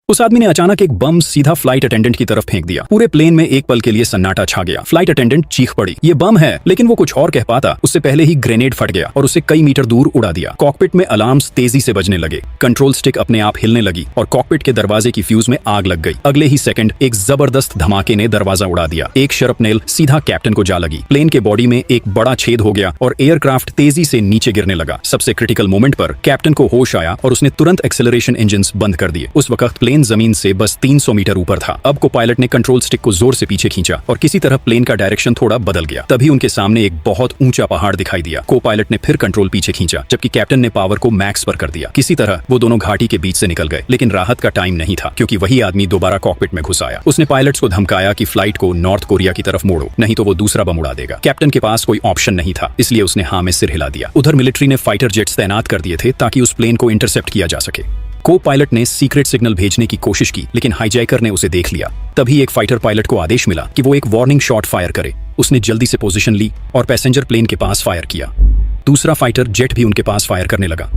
उस आदमी ने अचानक एक बम सीधा फ्लाइट अटेंडेंट की तरफ फेंक दिया। पूरे प्लेन में एक पल के लिए सन्नाटा छा गया। फ्लाइट अटेंडेंट चीख पड़ी, ये बम है, लेकिन वो कुछ और कह पाता उससे पहले ही ग्रेनेड फट गया और उसे कई मीटर दूर उड़ा दिया। कॉकपिट में अलार्म्स तेजी से बजने लगे, कंट्रोल स्टिक अपने आप हिलने लगी और कॉकपिट के दरवाजे की फ्यूज में आग लग गई। अगले ही सेकंड एक जबरदस्त धमाके ने दरवाजा उड़ा दिया। एक शरपनेल सीधा कैप्टन को जा लगी। प्लेन के बॉडी में एक बड़ा छेद हो गया और एयरक्राफ्ट तेजी से नीचे गिरने लगा। सबसे क्रिटिकल मोमेंट पर कैप्टन को होश आया और उसने तुरंत एक्सेलरेशन इंजन्स बंद कर दिए। उस वक्त प्लेन जमीन से बस 300 मीटर ऊपर था। अब को पायलट ने कंट्रोल स्टिक को जोर से पीछे खींचा और किसी तरह प्लेन का डायरेक्शन थोड़ा बदल गया। तभी उनके सामने एक बहुत ऊंचा पहाड़ दिखाई दिया। को पायलट ने फिर कंट्रोल पीछे खींचा, जबकि कैप्टन ने पावर को मैक्स पर कर दिया। किसी तरह वो दोनों घाटी के बीच से निकल गए, लेकिन राहत का टाइम नहीं था, क्योंकि वही आदमी दोबारा कॉकपिट में घुस आया। उसने पायलट्स को धमकाया कि फ्लाइट को नॉर्थ कोरिया की तरफ मोड़ो, नहीं तो वो दूसरा बम उड़ा देगा। कैप्टन के पास कोई ऑप्शन नहीं था, इसलिए उसने हाँ में सिर हिला दिया। उधर मिलिट्री ने फाइटर जेट्स तैनात कर दिए थे ताकि उस प्लेन को इंटरसेप्ट किया जा सके। को पायलट ने सीक्रेट सिग्नल भेजने की कोशिश की, लेकिन हाईजैकर ने उसे देख लिया। तभी एक फाइटर पायलट को आदेश मिला कि वो एक वार्निंग शॉट फायर करे। उसने जल्दी से पोजीशन ली और पैसेंजर प्लेन के पास फायर किया। दूसरा फाइटर जेट भी उनके पास फायर करने लगा,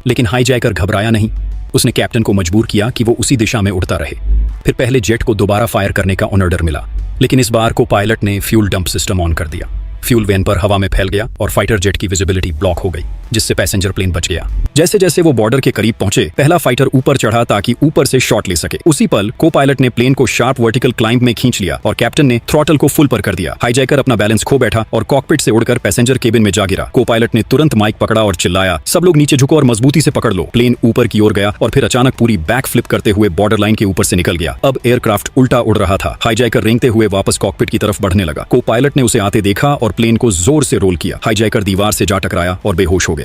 लेकिन हाईजैकर घबराया नहीं। उसने कैप्टन को मजबूर किया कि वो उसी दिशा में उड़ता रहे। फिर पहले जेट को दोबारा फायर करने का ऑर्डर मिला, लेकिन इस बार को पायलट ने फ्यूल डंप सिस्टम ऑन कर दिया। फ्यूल वैन पर हवा में फैल गया और फाइटर जेट की विजिबिलिटी ब्लॉक हो गई, जिससे पैसेंजर प्लेन बच गया। जैसे जैसे वो बॉर्डर के करीब पहुंचे, पहला फाइटर ऊपर चढ़ा ताकि ऊपर से शॉट ले सके। उसी पल को पायलट ने प्लेन को शार्प वर्टिकल क्लाइंब में खींच लिया और कैप्टन ने थ्रॉटल को फुल पर कर दिया। हाईजैकर अपना बैलेंस खो बैठा और कॉकपिट से उड़कर पैसेंजर केबिन में जा गिरा। को पायलट ने तुरंत माइक पकड़ा और चिल्लाया, सब लोग नीचे झुको और मजबूती से पकड़ लो। प्लेन ऊपर की ओर गया और फिर अचानक पूरी बैक फ्लिप करते हुए बॉर्डर लाइन के ऊपर से निकल गया। अब एयरक्राफ्ट उल्टा उड़ रहा था। हाईजैकर रेंगते हुए वापस कॉकपिट की तरफ बढ़ने लगा। को पायलट ने उसे आते देखा और प्लेन को जोर से रोल किया। हाईजैकर दीवार से जा टकराया और बेहोश हो गया।